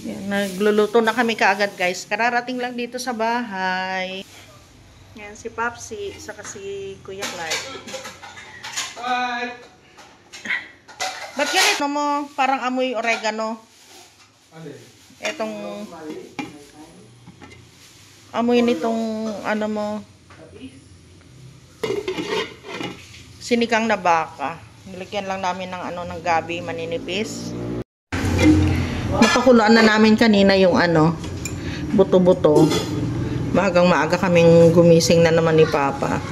Yan, nagluluto na kami kaagad guys. Kararating lang dito sa bahay. Yan si Papsi, saka si Kuya Clark. Hi! Ba't ganito mo? Parang amoy oregano. Etong amoy nitong ano mo, sinigang na baka. Nilagyan lang namin ng ano, ng gabi maninipis. Napakuluan na namin kanina yung ano, buto-buto. Maagang maaga kaming gumising na naman ni Papa.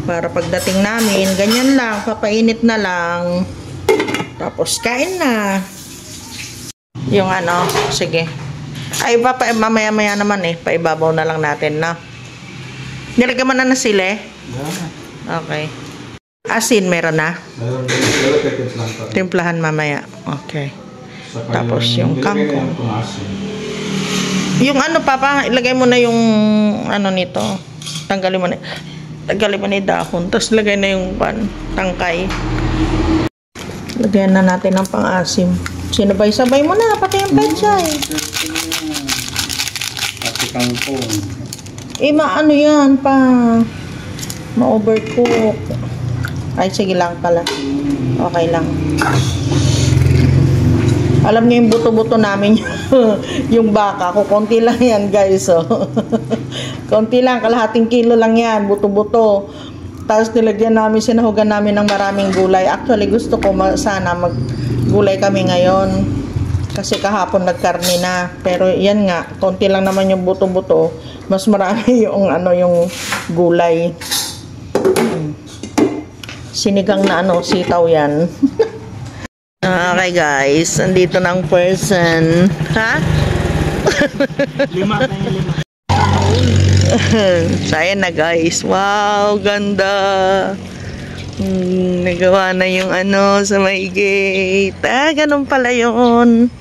Para pagdating namin, ganyan lang, papainit na lang. Tapos kain na. Yung ano, sige. Ay, mamaya-maya naman eh. Paibabaw na lang natin na. Nilagyan mo na ng sili? Okay. Asin, meron na? Meron. Timplahan mamaya. Okay. Tapos yung kangkong. Yung ano, Papa, ilagay mo na yung ano nito. Tanggalin mo na yung dahon. Tapos lagay na yung tangkay. Lagyan na natin ng pang-asim. Sinabay-sabay mo na, pati yung pechay. Pati kangkong. Maano yan pa. Ma-overcook. Ay, sige lang pala. Okay lang. Alam niyo yung buto-buto namin yung baka ko. Konti lang yan guys. Oh. Konti lang. Kalahating kilo lang yan. Buto-buto. Tapos nilagyan namin, sinahugan namin ng maraming gulay. Actually gusto ko sana maggulay kami ngayon. Kasi kahapon nagkarni na. Pero yan nga. Konti lang naman yung buto-buto. Mas marami yung ano yung gulay. Sinigang na ano, sitaw yan. Okay guys, andito na ang person. Ha? Lima na yung lima. Saya na guys. Wow, ganda. Nagawa na yung ano sa may gate. Ganun pala yun.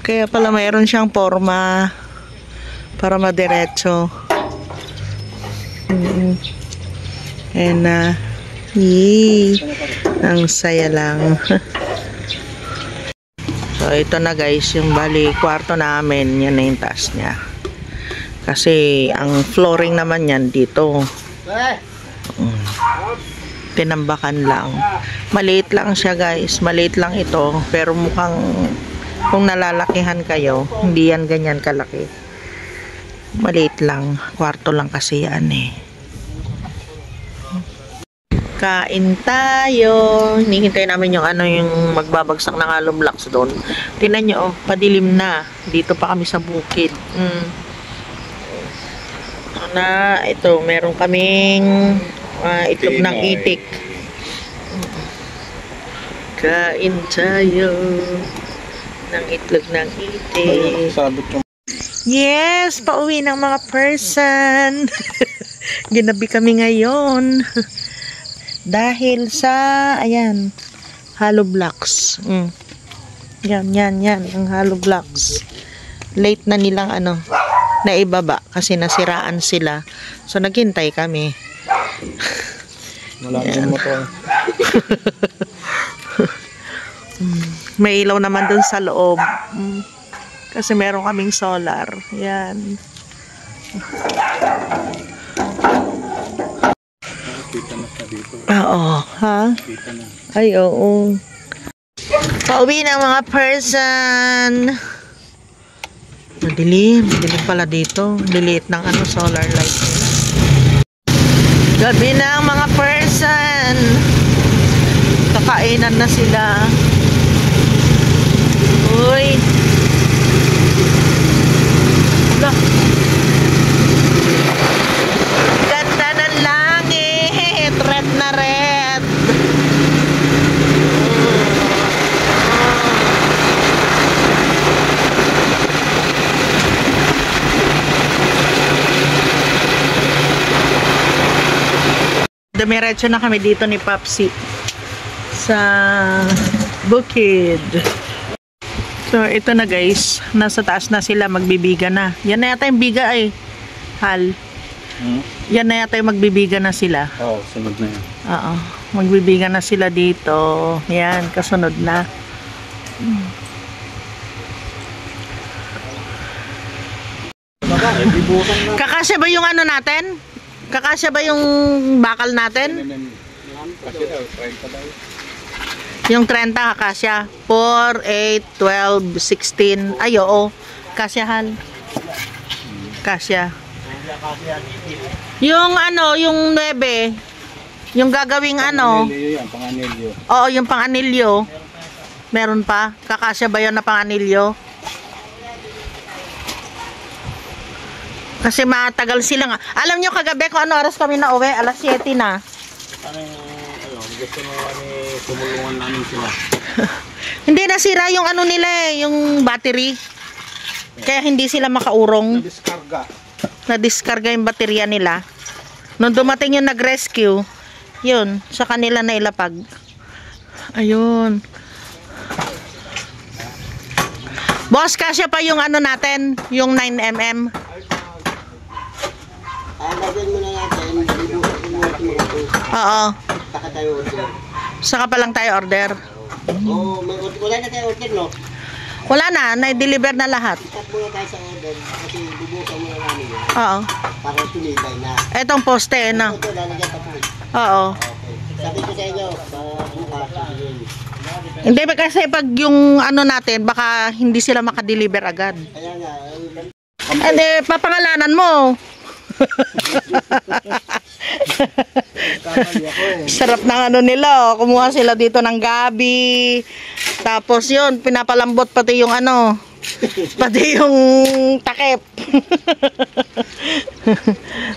Kaya pala mayroon siyang forma para madiretso. And ang saya lang. So ito na guys, yung bali kwarto namin, yan na yung taas niya. Kasi ang flooring naman yan dito. Tinambakan lang. Maliit lang siya guys, maliit lang ito. Pero mukhang kung nalalakihan kayo, hindi yan ganyan kalaki. Maliit lang, kwarto lang kasi yan eh. Kain tayo. Hinihintay namin yung ano, yung magbabagsak ng hollow blocks doon. Tingnan nyo, oh, padilim na. Dito pa kami sa bukid. Ito, meron kaming itlog ng itik. Kain tayo ng itlog ng itik. Yes, pauwi ng mga person. Ginabi kami ngayon. Dahil sa, ayan, hollow blocks. Yan, ang hollow blocks. Late na nilang ano, naibaba kasi nasiraan sila. So, naghintay kami. Wala yung motor. May ilaw naman dun sa loob. Kasi meron kaming solar. Yan. Kita na sa dito. Oo, ha? Kita na. Ay, oo. Pauwi ng mga person. Madilim pala dito. Diliit ng ano, solar light. Gabi na ang mga person. Kakainan na sila. Uy. Ganda ng langit. Red na red. Dumiretso na kami dito ni Papsi sa bukid. So ito na guys, nasa taas na sila, magbibiga na. Yan na yata yung biga ay Hal. Yan na yata yung magbibiga na sila. Oo, sunod na yan. Oo. Magbibigan na sila dito. Yan, kasunod na. Kakasya ba yung ano natin? Kakasya ba yung bakal natin? Kasi daw, 30 daw. Yung 30 kakasya. 4, 8, 12, 16. Ay, oo. Kasyahan. Kasya. Yung ano, yung 9. Yung gagawing ano. Panganilyo yan, panganilyo. Oo, yung pang-anilyo. Meron pa? Kakasya ba yun na pang-anilyo? Kasi matagal silang... Alam nyo kagabi kung ano oras kami na uwi? Alas 7 na. Gusto mo tumulungan namin sila. Hindi nasira yung ano nila eh, yung battery. Kaya hindi sila makaurong. Diskarga. Na-discarga yung baterya nila. Nung dumating yung nag-rescue, yun, sa kanila na ilapag. Ayun. Boss, kasya pa yung ano natin, yung 9mm. Lagyan mo na natin, libutin mo natin mga ito. Oo. Saka tayo order. Saka pa lang tayo order. Oo, may order. Wala na tayo order, no? Wala na, na-deliver na lahat. Start muna tayo sa order kasi bubukan muna namin yun. Oo. Para tumibay na. Etong poste, no? Ito, lalagyan pa po. Oo. Okay. Sabi ko sa inyo, yun. Hindi ba kasi pag yung ano natin, baka hindi sila makadeliver agad. Kaya nga, Hindi, papangalanan mo. Sarap ng ano nila, oh. Kumuha sila dito ng gabi. Tapos yun, pinapalambot pati yung ano, pati yung takip.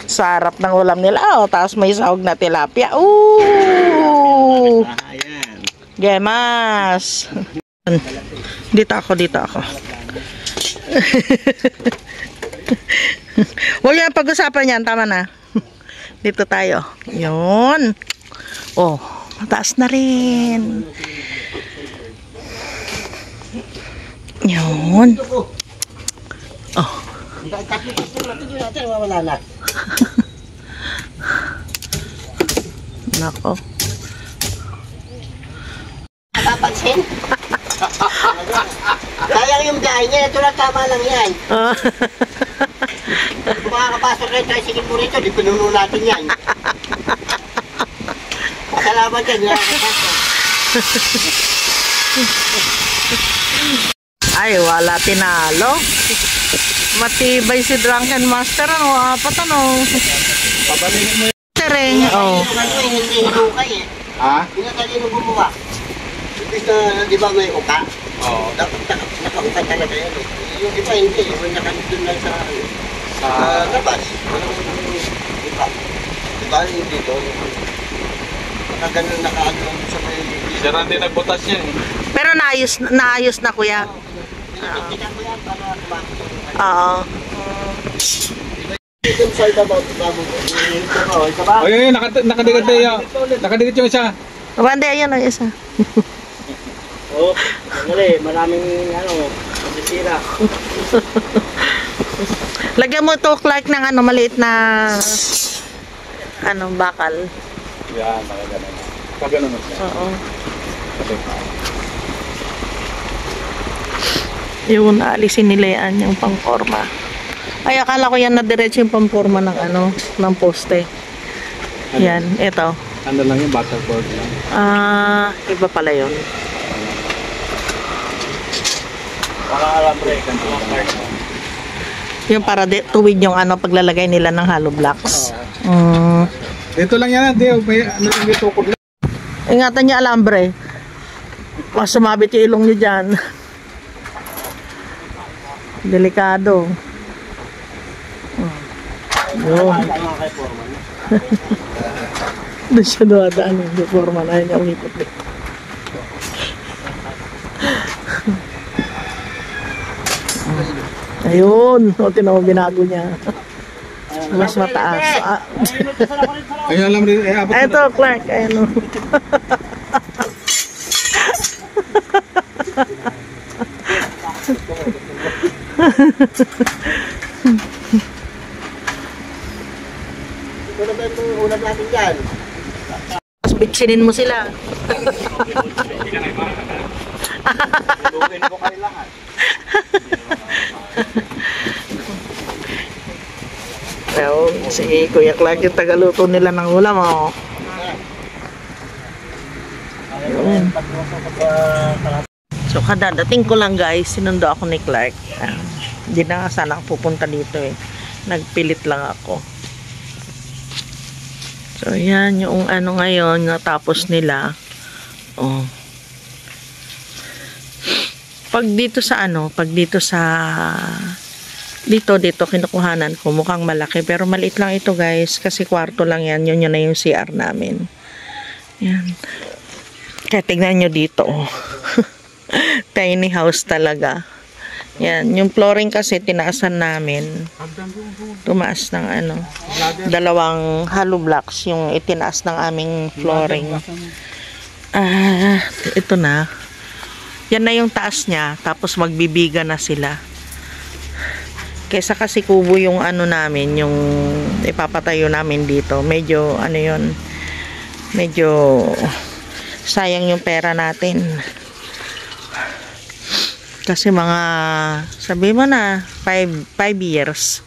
Sarap ng ulam nila, oh. Tapos may sahog na tilapia. Ooh! ayan. Gemas. Dito ako. Huwag yan pag-usapan yan, tama na. Dito tayo. Yun. Oh, mataas na rin. Yun. Oh. Tapos natin, wala na. Nako. Napapansin? Sayang yung biyahe niya, ito lang tama lang yan. Kung makakapasok kayo, tricycle mo rito, di pinuno natin yan. Salamat yan, nakakapasok. Ay, wala tinalo. Matibay si Drunken Master, ano? Apat, ano? Pabalinin mo yun. Tereng, oh. Hindi hinukay eh. Ha? Pinatalino gumawa. Ibig na, di ba may uka? Oo. Dapat nakauka talaga yan eh. Yung iba hindi, yung nakandun lang sa labas. Iba. Diba yung dito? Nakaganon nakaagnon sa may... Siya rin din nagbutas yan eh. Pero naayos na, kuya. Pinagkitan ko yan para kumakit. Oo. Yung side about bago ko. Ito ba? O yun, nakadikit tayo. Nakadikit yung isa. Bande, ayun ang isa. Oo. Maraming nasisira. Lagyan mo to, Clark, ng ano, maliit na bakal. Yan, nakaganon. Pagganon mo siya. Oo. Yun, aalisin nila yan, yung pangforma. Ay, akala ko yan na diretso yung pangforma ng ng poste. Yan, ito. Ano lang yung butterboard lang. Iba pala yun. Walang alam break. Yung para tuwid yung paglalagay nila ng hollow blocks. Dito lang yan, Deo. May yung tukod lang. Ingatan niya alambre. Mas sumabit yung ilong niyo dyan. Delikado. Yun. Doon siya doon yung forma na yun yung ipot dito. Ayun, o tinawag binago niya. Mas mataas. Ayun, alam rin. Ito, Clark. Ayun. Ito na ba itong ulam natin dyan? Bitsinin mo sila. Lutuin ko kayo lahat. Well, si Kuya Clark yung tagaluto nila ng ulam, oh. Ayun. So, kadadating ko lang, guys, sinundo ako ni Clark. Hindi na sana ako pupunta dito, eh. Nagpilit lang ako. So, yan yung ano ngayon, natapos nila. Oh. Pag dito sa dito kinukuhanan ko, mukhang malaki, pero maliit lang ito, guys, kasi kwarto lang yan. Yun na yung CR namin. Yan. Kaya tignan nyo dito, oh. Tiny house talaga. Yan, yung flooring kasi tinaasan namin. Tumaas ng dalawang hollow blocks yung itinaas ng aming flooring. Ito na. Yan na yung taas niya, tapos magbibiga na sila. Kesa kasi kubo yung namin, yung ipapatayo namin dito. Medyo medyo sayang yung pera natin. Kasi mga, sabi mo na, 5 years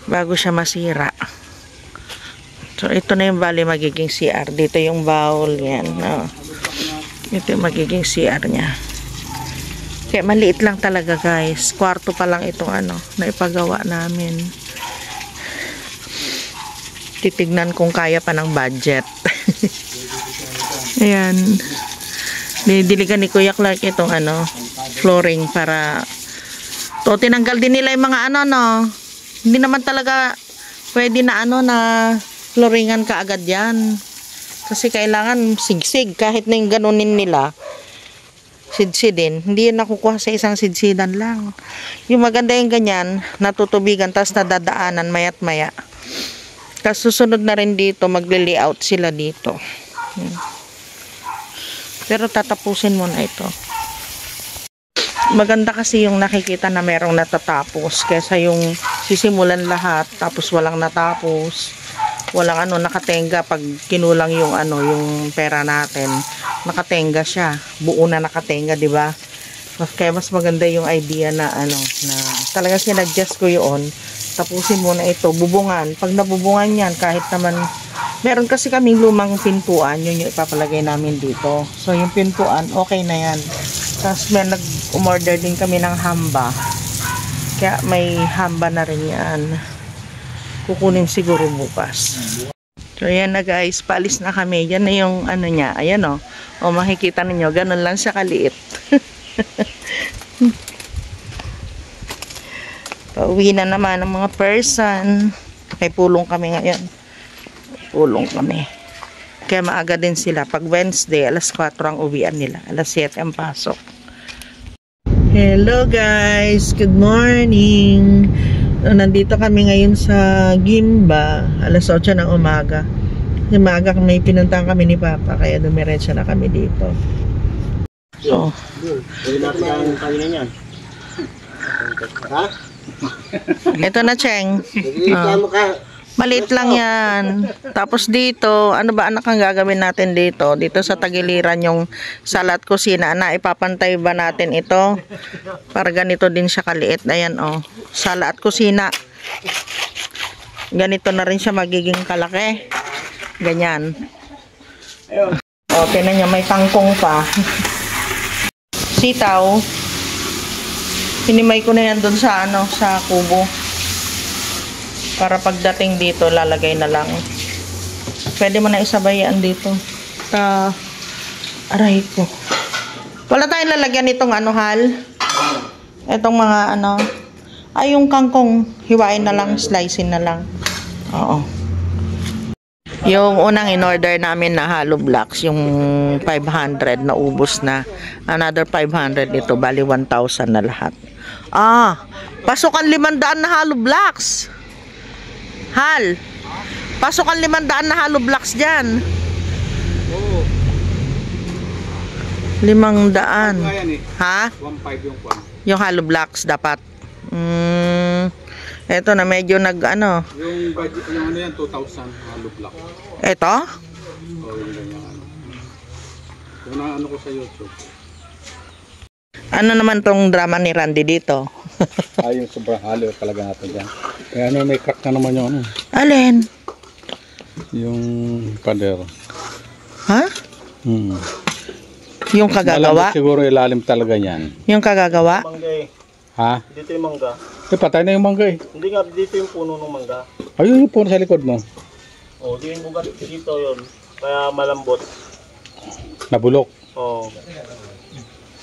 bago siya masira. So, ito na yung bali magiging CR. Dito yung bowl, yan. Oh. Ito yung magiging CR niya. Kaya maliit lang talaga, guys. Kwarto pa lang itong na ipagawa namin. Titignan kung kaya pa ng budget. Ayan. Didiligan ni Kuya Clark itong flooring para tinanggal din nila yung mga hindi naman talaga pwede na na flooringan ka agad yan. Kasi kailangan sigsig kahit na yung ganunin nila. Sidsidin, hindi yan nakukuha sa isang sidsidan lang. Yung maganda yung ganyan, natutubigan, tapos nadadaanan mayat maya. Tapos susunod na rin dito, magli-layout sila dito. Pero tatapusin mo na ito. Maganda kasi yung nakikita na merong natatapos, kaysa yung sisimulan lahat, tapos walang natapos. Walang nakatenga pag kinulang yung yung pera natin. Nakatenga siya. Buo na nakatenga, di ba? Kaya mas maganda yung idea na na talaga sinadjust ko yun. Tapusin mo na ito, bubungan. Pag nabubungan yan, kahit naman meron kasi kaming lumang pintuan, yun yung ipapalagay namin dito. So yung pintuan, okay na yan. Tapos may nag-umorder din kami ng hamba. Kaya may hamba na rin yan. Kukunin siguro bukas. So yan na, guys, paalis na kami. Yan na yung niya. Ayan o, makikita ninyo, ganun lang siya kaliit. Pauwi na naman ang mga person. May pulong kami ngayon. Pulong kami. Kaya maaga din sila. Pag Wednesday, alas 4 ang uwian nila. Alas 7 ang pasok. Hello, guys. Good morning. Nandito kami ngayon sa Gimba, alas 8 ng umaga. Kasi maaga may pinuntahan kami ni Papa, kaya dumiretso na kami dito. So, ito na, Cheng. Maliit lang yan. Tapos dito, ano ba anak ang gagawin natin dito? Dito sa tagiliran yung salat kusina. Na ipapantay ba natin ito? Para ganito din siya kaliit. Ayan sala at kusina. Ganito na rin siya magiging kalaki. Ganyan. Okay na niya, may kangkong pa. Sitaw. Hinimay ko na yan doon sa sa kubo. Para pagdating dito, lalagay na lang. Pwede mo na isabayan dito. Aray ko. Wala tayong lalagyan itong hal. Itong mga ay, yung kangkong, hiwain na lang, slicein na lang. Oo. Yung unang in-order namin na hollow blocks, yung 500 na ubos na. Another 500 ito, bali 1,000 na lahat. Pasukan 500 na hollow blocks. Hal, pasukan 500 na hollow blocks dyan. Oo. 500. Ha? 1.5 yung kwan. Yung hollow blocks dapat. Ito na medyo Yung budget, yung 2,000 hollow block. Ito? Oo, yung ganyan. Yun ang ano ko sa YouTube. Ano naman tong drama ni Randy dito? Yung sobrang halo talaga natin dyan. Kaya ano, may crack na naman yung ano. Alin? Yung pader. Ha? Yung kagagawa? Malambot siguro ilalim talaga yan. Yung kagagawa? Mangga eh. Ha? Dito yung mangga. Patay na yung mangga eh. Hindi nga, dito yung puno ng mangga. Ayun yung puno sa likod mo. Oh, di yung ugat dito yun. Kaya malambot. Nabulok. Oh.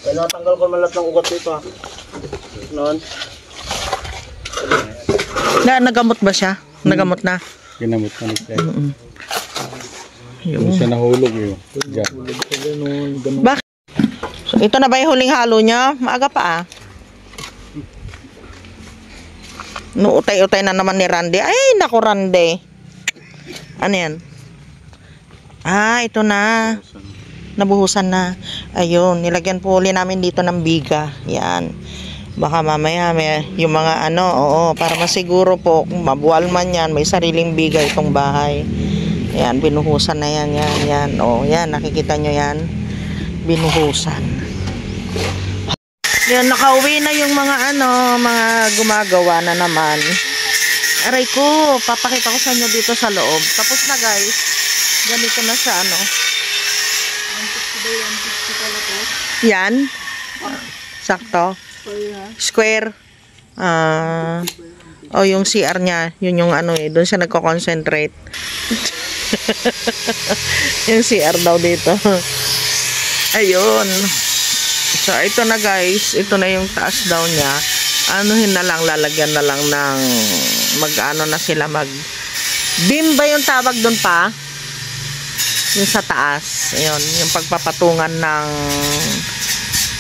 Kaya natanggal ko man lahat ng ugat dito ha. Noon. Nagamot ba siya? Nagamot na? Ginamot na siya. Yung. Yung siya nahulog yun. Diyan. Bakit? So, ito na ba yung huling halo niya? Maaga pa ah. Utay-utay na naman ni Randy. Ay, naku Randy. Ano yan? Ah, ito na. Nabuhusan na. Ayun, nilagyan po uli namin dito ng biga. Yan. Baka mamaya may yung mga ano, oo, para masiguro po kung mabuwal man yan, may sariling biga itong bahay. Yan, binuhusan na yan, yan. Oh, yan, nakikita nyo yan. Binuhusan. Yan, nakauwi na yung mga ano, mga gumagawa na naman. Aray ko, papakita ko sa inyo dito sa loob. Tapos na guys. Ganito na sa ano. 150 yan. Sakto. Square. Oh, yung CR niya, yun yung ano eh, doon siya nagko-concentrate. Yung CR daw dito. Ayun. So, ito na guys, ito na yung taas daw niya. Anuhin na lang, lalagyan na lang ng mag-ano na sila beam ba yung tawag doon pa? Yung sa taas. Ayun, yung pagpapatungan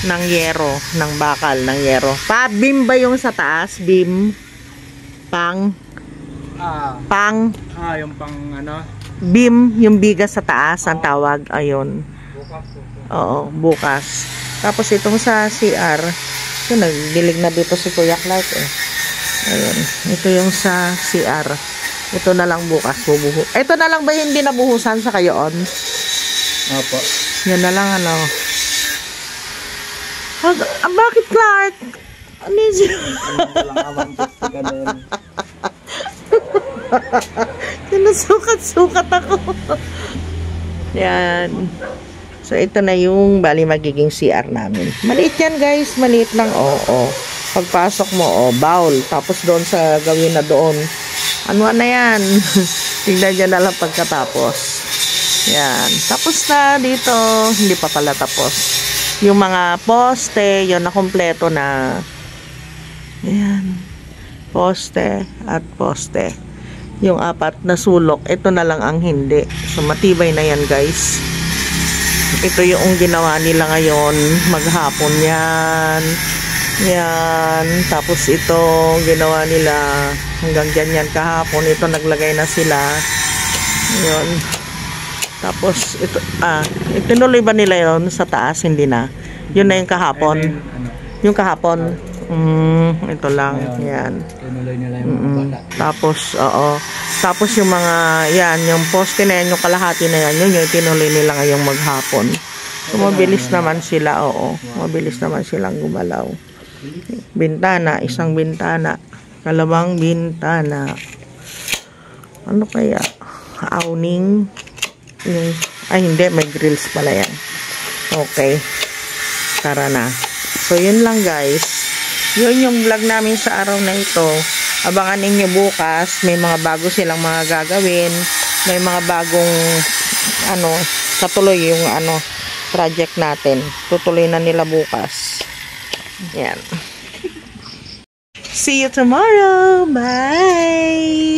ng yero, ng bakal, ng yero. Beam ba yung sa taas? Beam? Pang? Yung pang ano? Beam, yung bigas sa taas, ang tawag. Ayun. Oo, bukas. Tapos itong sa CR, ito, nagdilig na dito si Kuya Clark eh. Ayun, ito yung sa CR. Ito na lang bukas bubuho. Ito na lang ba hindi nabuhusan sa kayoon? Opo. Yan na lang ano. Bakit Clark? Ano yun siya? Sinusukat-sukat ako. Yan. So, ito na yung bali magiging CR namin. Maliit yan guys. Maliit lang. Oo. Pagpasok mo, bowl. Tapos doon sa gawin na doon. Ano na yan? Tingnan nyo na lang pagkatapos. Yan. Tapos na dito. Hindi pa pala tapos. Yung mga poste, yun na kompleto na. Yan. Poste at poste. Yung 4 na sulok, ito na lang ang hindi. So, matibay na yan guys. Ito yung ginawa nila ngayon. Maghapon yan. Yan. Tapos ito, ginawa nila hanggang ganyan kahapon. Ito, naglagay na sila. Yun. Tapos, ito, itinuloy ba nila yun sa taas? Hindi na. Yun na yung kahapon. Yung kahapon. Ito lang. Yan. Tapos, oo. Tapos yung mga, yan, yung poste na yan, yung kalahati na yan, yun yung itinuloy nila ngayong maghapon. So, mabilis naman sila, oo. Mabilis naman silang gumalaw. Bintana, isang bintana. Kalawang bintana. Ano kaya? Awning. Hindi, may grills pala yan. Okay. Tara na. So, yun lang guys. Yun yung vlog namin sa araw na ito. Abangan ninyo bukas. May mga bago silang mga gagawin. May mga bagong katuloy yung project natin. Tutuloy na nila bukas. Yan. See you tomorrow. Bye!